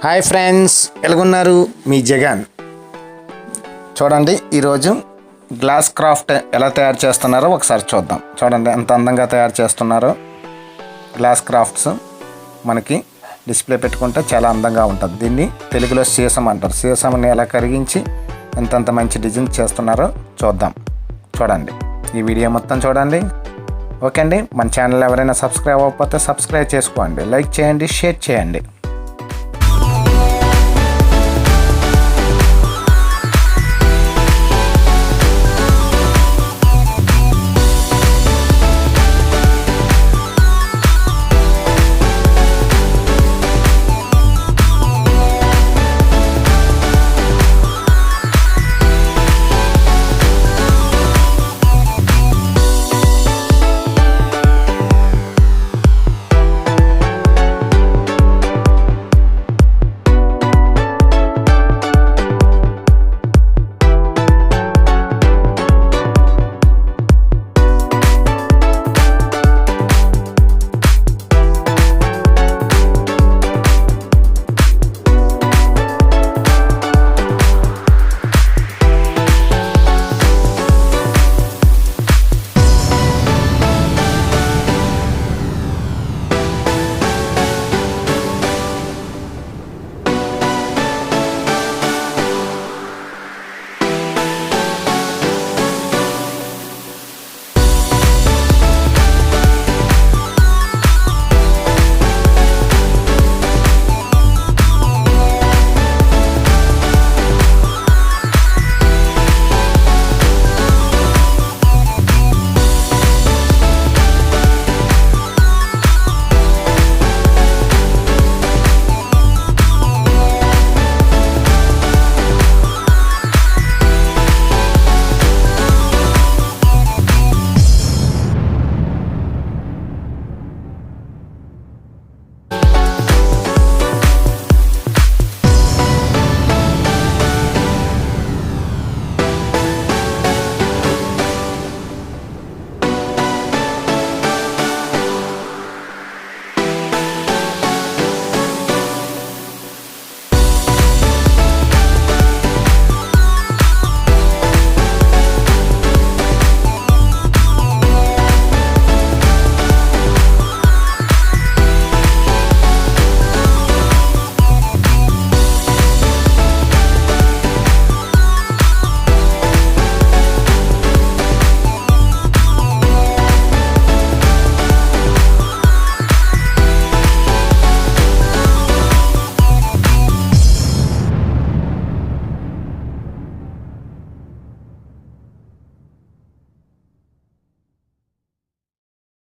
Hi friends, ఎలాగున్నారు? మీ జగన్. చూడండి, ఈరోజు గ్లాస్ క్రాఫ్ట్ ఎలా తయారు చేస్తున్నారో ఒకసారి చూద్దాం. చూడండి ఎంత అందంగా తయారు చేస్తున్నారో. గ్లాస్ క్రాఫ్ట్స్ మనకి డిస్ప్లే పెట్టుకుంటే చాలా అందంగా ఉంటుంది. దీన్ని తెలుగులో సీసం అంటారు. సీసంని ఎలా కరిగించి ఎంతంత మంచి డిజైన్ చేస్తున్నారో చూద్దాం. చూడండి, ఈ వీడియో మొత్తం చూడండి. ఓకే అండి, మన ఛానల్ ఎవరైనా సబ్స్క్రైబ్ అవ్వకపోతే సబ్స్క్రైబ్ చేసుకోండి, లైక్ చేయండి, షేర్ చేయండి.